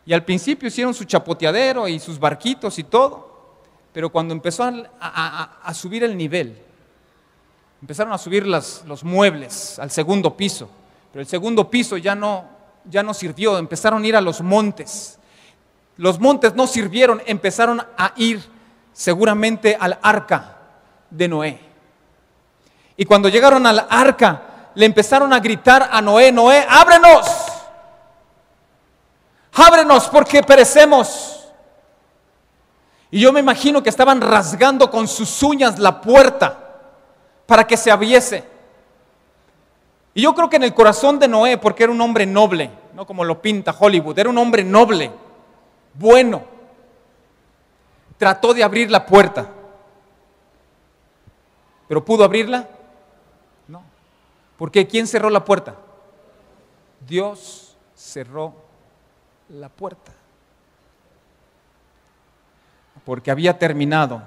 Y al principio hicieron su chapoteadero y sus barquitos y todo, pero cuando empezó a subir el nivel, empezaron a subir los muebles al segundo piso, pero el segundo piso ya no sirvió, empezaron a ir a los montes. Los montes no sirvieron, empezaron a ir seguramente al arca de Noé. Y cuando llegaron al arca, le empezaron a gritar a Noé, Noé, ábrenos. Ábrenos porque perecemos. Y yo me imagino que estaban rasgando con sus uñas la puerta para que se abriese. Y yo creo que en el corazón de Noé, porque era un hombre noble, no como lo pinta Hollywood, era un hombre noble, bueno, trató de abrir la puerta. ¿Pero pudo abrirla? No. ¿Por qué? ¿Quién cerró la puerta? Dios cerró la puerta, porque había terminado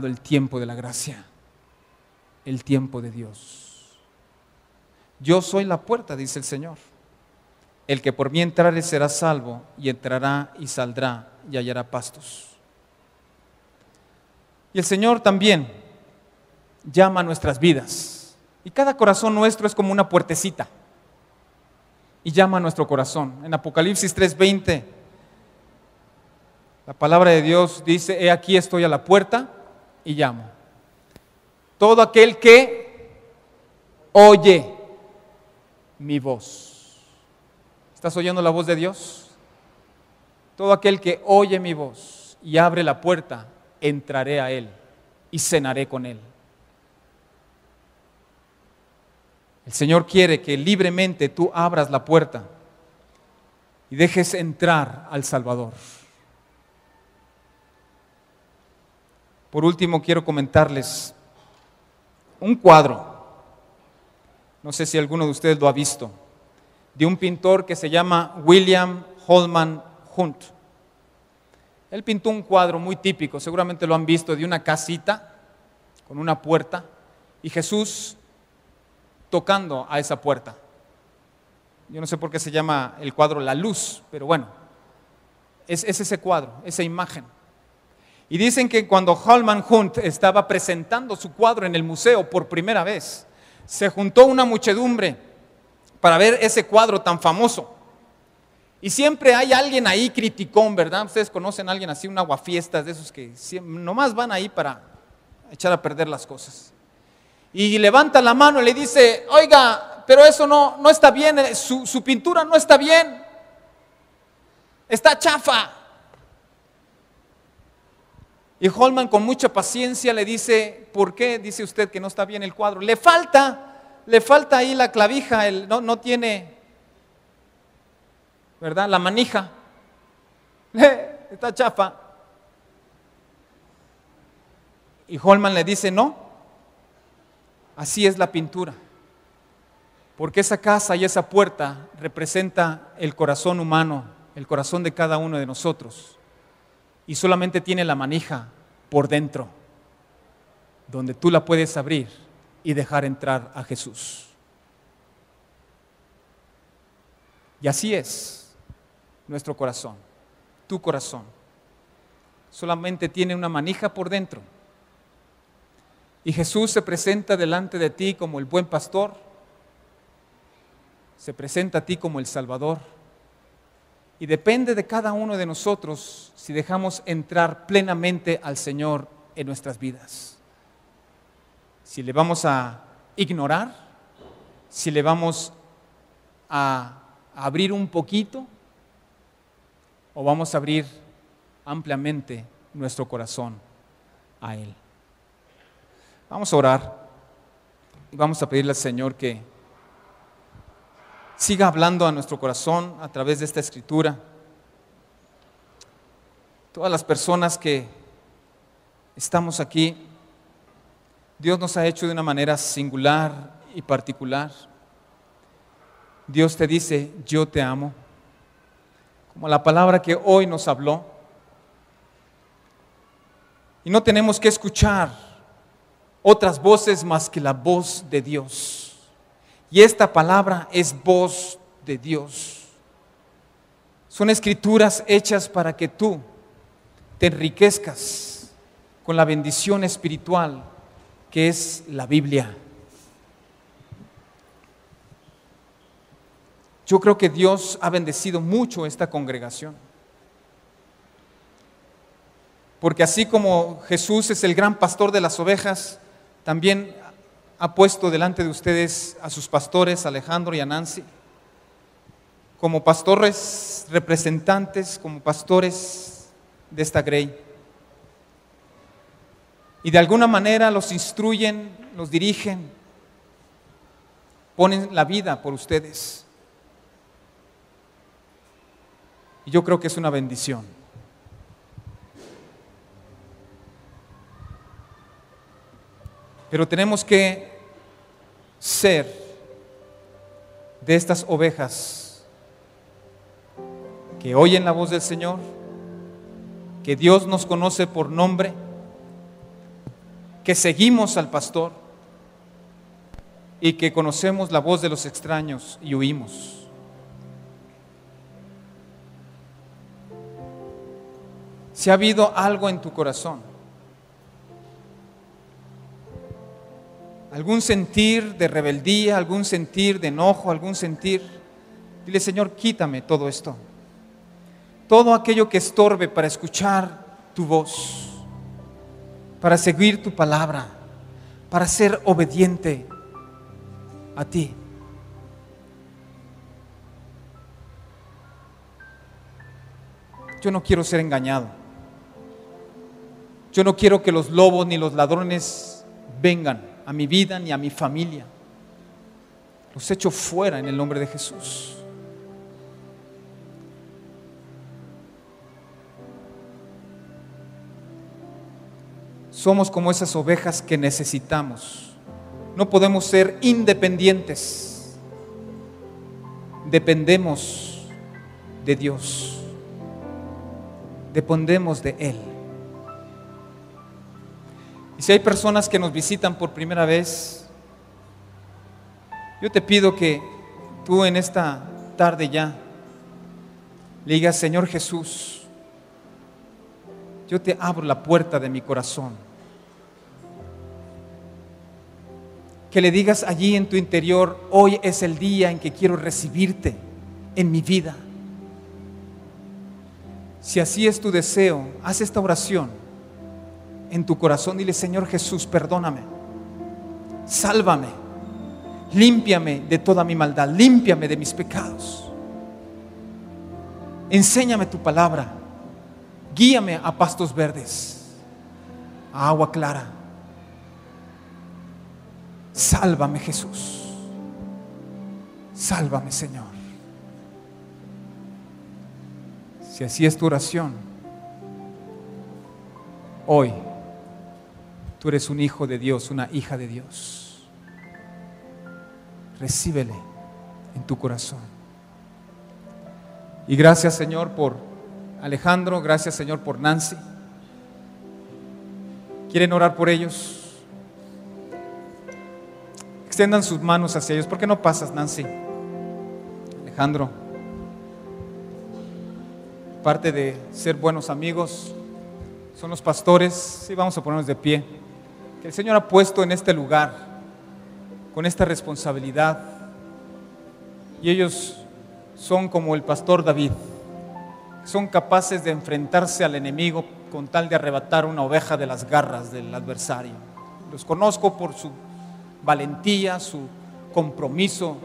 el tiempo de la gracia, el tiempo de Dios. Yo soy la puerta, dice el Señor. El que por mí entrare será salvo, y entrará y saldrá y hallará pastos. Y el Señor también llama a nuestras vidas, y cada corazón nuestro es como una puertecita. Y llama a nuestro corazón. En Apocalipsis 3:20, la palabra de Dios dice, he aquí estoy a la puerta y llamo. Todo aquel que oye mi voz. ¿Estás oyendo la voz de Dios? Todo aquel que oye mi voz y abre la puerta, entraré a él y cenaré con él. El Señor quiere que libremente tú abras la puerta y dejes entrar al Salvador. Por último, quiero comentarles un cuadro, no sé si alguno de ustedes lo ha visto, de un pintor que se llama William Holman Hunt. Él pintó un cuadro muy típico, seguramente lo han visto, de una casita con una puerta y Jesús tocando a esa puerta. Yo no sé por qué se llama el cuadro La Luz, pero bueno, es ese cuadro, esa imagen. Y dicen que cuando Holman Hunt estaba presentando su cuadro en el museo por primera vez, se juntó una muchedumbre para ver ese cuadro tan famoso. Y siempre hay alguien ahí criticón, ¿verdad? Ustedes conocen a alguien así, un aguafiestas de esos que nomás van ahí para echar a perder las cosas. Y levanta la mano y le dice, oiga, pero eso no está bien, su pintura no está bien, está chafa. Y Holman con mucha paciencia le dice, ¿por qué dice usted que no está bien el cuadro? Le falta ahí la clavija, no tiene, ¿verdad? La manija, está chafa. Y Holman le dice, no, así es la pintura, porque esa casa y esa puerta representa el corazón humano, el corazón de cada uno de nosotros, y solamente tiene la manija por dentro, donde tú la puedes abrir y dejar entrar a Jesús. Y así es nuestro corazón, tu corazón, solamente tiene una manija por dentro. Y Jesús se presenta delante de ti como el buen pastor, se presenta a ti como el Salvador. Y depende de cada uno de nosotros si dejamos entrar plenamente al Señor en nuestras vidas. Si le vamos a ignorar, si le vamos a abrir un poquito, o vamos a abrir ampliamente nuestro corazón a Él. Vamos a orar y vamos a pedirle al Señor que siga hablando a nuestro corazón a través de esta escritura. Todas las personas que estamos aquí, Dios nos ha hecho de una manera singular y particular. Dios te dice, yo te amo, como la palabra que hoy nos habló. Y no tenemos que escuchar otras voces más que la voz de Dios. Y esta palabra es voz de Dios. Son escrituras hechas para que tú te enriquezcas con la bendición espiritual que es la Biblia. Yo creo que Dios ha bendecido mucho esta congregación. Porque así como Jesús es el gran pastor de las ovejas, también ha puesto delante de ustedes a sus pastores, Alejandro y a Nancy, como pastores representantes, como pastores de esta grey. Y de alguna manera los instruyen, los dirigen, ponen la vida por ustedes. Y yo creo que es una bendición. Pero tenemos que ser de estas ovejas que oyen la voz del Señor, que Dios nos conoce por nombre, que seguimos al pastor y que conocemos la voz de los extraños y huimos. Si ha habido algo en tu corazón, algún sentir de rebeldía, algún sentir de enojo, algún sentir, dile, Señor, quítame todo esto, todo aquello que estorbe para escuchar tu voz, para seguir tu palabra, para ser obediente a ti. Yo no quiero ser engañado. Yo no quiero que los lobos ni los ladrones vengan a mi vida ni a mi familia. Los echo fuera en el nombre de Jesús. Somos como esas ovejas que necesitamos. No podemos ser independientes. Dependemos de Dios. Dependemos de Él. Y si hay personas que nos visitan por primera vez, yo te pido que tú en esta tarde ya le digas, Señor Jesús, yo te abro la puerta de mi corazón. que le digas allí en tu interior: hoy es el día en que quiero recibirte en mi vida. Si así es tu deseo, haz esta oración en tu corazón. Dile: Señor Jesús, perdóname, sálvame, límpiame de toda mi maldad, límpiame de mis pecados, enséñame tu palabra, guíame a pastos verdes, a agua clara. Sálvame, Jesús, sálvame, Señor. Si así es tu oración, hoy tú eres un hijo de Dios, una hija de Dios. Recíbele en tu corazón. Y gracias, Señor, por Alejandro. Gracias, Señor, por Nancy. ¿Quieren orar por ellos? Extendan sus manos hacia ellos. ¿Por qué no pasas, Nancy? Alejandro, parte de ser buenos amigos son los pastores. Sí, vamos a ponernos de pie. Que el Señor ha puesto en este lugar con esta responsabilidad, y ellos son como el pastor David, son capaces de enfrentarse al enemigo con tal de arrebatar una oveja de las garras del adversario. Los conozco por su valentía, su compromiso,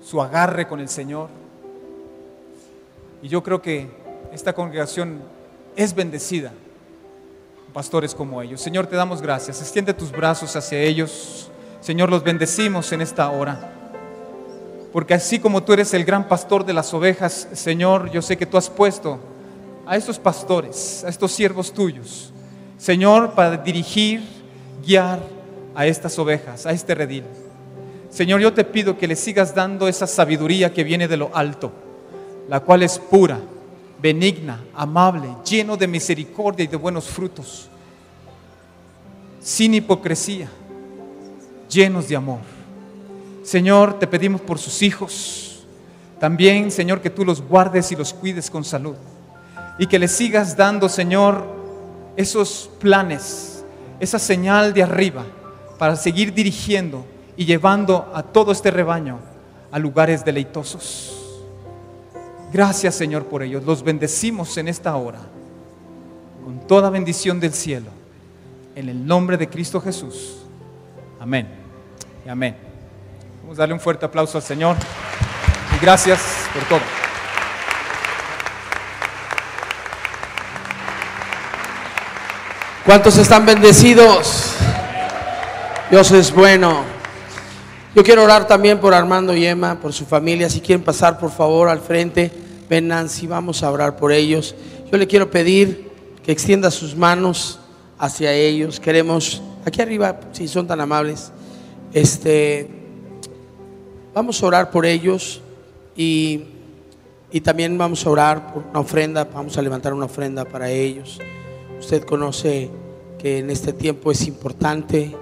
su agarre con el Señor, y yo creo que esta congregación es bendecida con pastores como ellos. Señor, te damos gracias. Extiende tus brazos hacia ellos. Señor, los bendecimos en esta hora, porque así como tú eres el gran pastor de las ovejas, Señor, yo sé que tú has puesto a estos pastores, a estos siervos tuyos, Señor, para dirigir, guiar a estas ovejas, a este redil. Señor, yo te pido que le sigas dando esa sabiduría que viene de lo alto, la cual es pura, benigna, amable, lleno de misericordia y de buenos frutos, sin hipocresía, llenos de amor. Señor, te pedimos por sus hijos también, Señor, que tú los guardes y los cuides con salud, y que les sigas dando, Señor, esos planes, esa señal de arriba para seguir dirigiendo y llevando a todo este rebaño a lugares deleitosos. Gracias, Señor, por ellos. Los bendecimos en esta hora con toda bendición del cielo, en el nombre de Cristo Jesús. Amén y amén. Vamos a darle un fuerte aplauso al Señor y gracias por todo. ¿Cuántos están bendecidos? Dios es bueno. Yo quiero orar también por Armando y Emma, por su familia. Si quieren pasar, por favor, al frente. Ven, Nancy, vamos a orar por ellos. Yo le quiero pedir que extienda sus manos hacia ellos. Queremos, aquí arriba, si son tan amables, vamos a orar por ellos y también vamos a orar por una ofrenda. Vamos a levantar una ofrenda para ellos. Usted conoce que en este tiempo es importante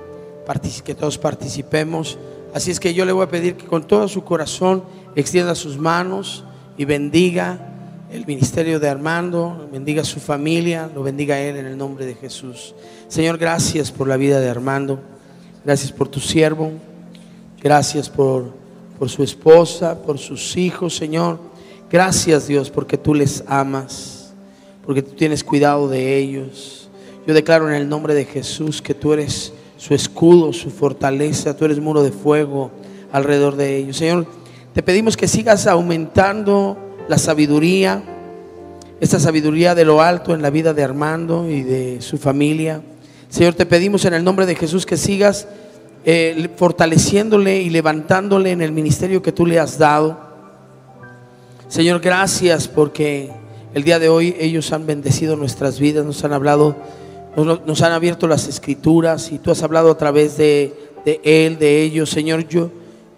que todos participemos. Así es que yo le voy a pedir que con todo su corazón extienda sus manos y bendiga el ministerio de Armando, bendiga su familia, lo bendiga a él en el nombre de Jesús. Señor, gracias por la vida de Armando, gracias por tu siervo, gracias por su esposa, por sus hijos, Señor. Gracias, Dios, porque tú les amas, porque tú tienes cuidado de ellos. Yo declaro en el nombre de Jesús que tú eres su escudo, su fortaleza, tú eres muro de fuego alrededor de ellos. Señor, te pedimos que sigas aumentando la sabiduría, esta sabiduría de lo alto en la vida de Armando y de su familia. Señor, te pedimos en el nombre de Jesús que sigas fortaleciéndole y levantándole en el ministerio que tú le has dado. Señor, gracias porque el día de hoy ellos han bendecido nuestras vidas, nos han hablado, nos han abierto las escrituras y tú has hablado a través de él, de ellos. Señor, yo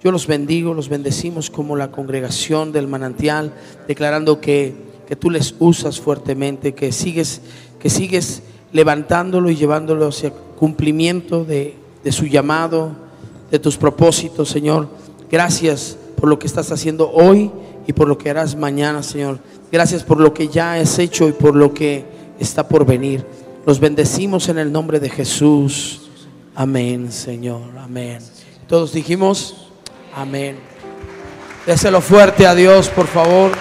los bendigo, los bendecimos como la congregación del manantial, declarando que tú les usas fuertemente, que sigues levantándolo y llevándolo hacia cumplimiento de su llamado, de tus propósitos. Señor, gracias por lo que estás haciendo hoy y por lo que harás mañana, Señor. Gracias por lo que ya has hecho y por lo que está por venir. Los bendecimos en el nombre de Jesús. Amén. Amén, Señor, amén. Todos dijimos amén. Déselo fuerte a Dios, por favor.